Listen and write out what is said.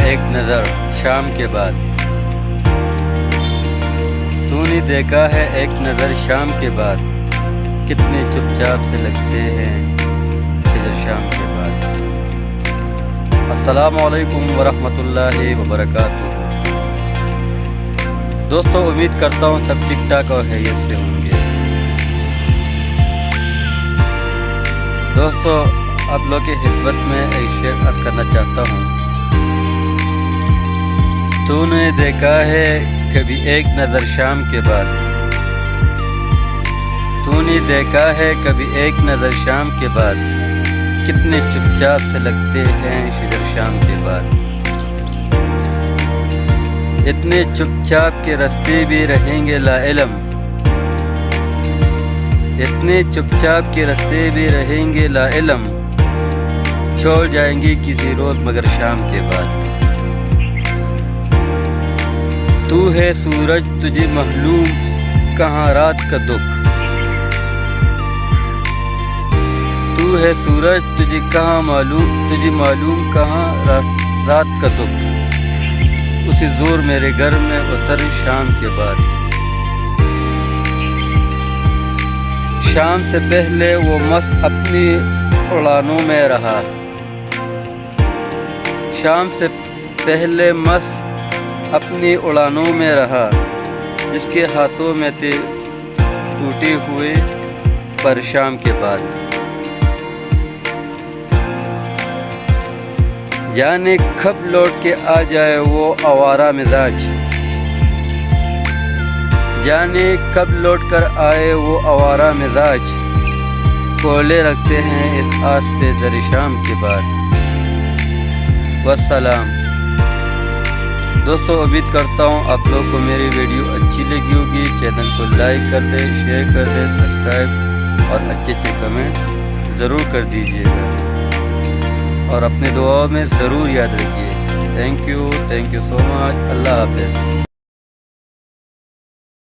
ایک نظر شام کے بعد۔ تو نے دیکھا ہے ایک نظر شام کے بعد، کتنے چپ چاپ سے لگتے ہیں شجر شام کے بعد۔ السلام علیکم ورحمۃ اللہ وبرکاتہ۔ دوستو، امید کرتا ہوں سب ٹھیک ٹھاک اور خیریت سے ہوں گے۔ دوستو، آپ لوگ کی خدمت میں ایک شعر عرض کرنا چاہتا ہوں۔ تو نے دیکھا ہے کبھی ایک نظر شام کے بعد، تو نے دیکھا ہے کبھی ایک نظر شام کے بعد، کتنے چپ چاپ سے لگتے ہیں شجر شام کے بعد۔ اتنے چپ چاپ کے رستے بھی رہیں گے لا علم، اتنے چپ چاپ کے رستے بھی رہیں گے لا علم، چھوڑ جائیں گی کسی روز مگر شام کے بعد۔ تو ہے سورج تجھے معلوم کہاں رات کا دکھ، تو ہے سورج تجھے معلوم کہاں رات کا دکھ، اسی زور میرے گھر میں اتر شام کے بعد۔ شام سے پہلے وہ مست اپنی اڑانوں میں رہا، شام سے پہلے مست اپنی اڑانوں میں رہا، جس کے ہاتھوں میں تھے ٹوٹے ہوئے پر شام کے بعد۔ جانے کب لوٹ کے آ جائے وہ آوارہ مزاج، جانے کب لوٹ کر آئے وہ آوارہ مزاج، کولے رکھتے ہیں اس آس پہ در شام کے بعد۔ والسلام۔ دوستو، امید کرتا ہوں آپ لوگ کو میری ویڈیو اچھی لگی ہوگی۔ چینل کو لائک کر دیں، شیئر کر دیں، سبسکرائب اور اچھے کمنٹ ضرور کر دیجیے گا، اور اپنے دعاؤں میں ضرور یاد رکھیے۔ تھینک یو سو مچ۔ اللہ حافظ۔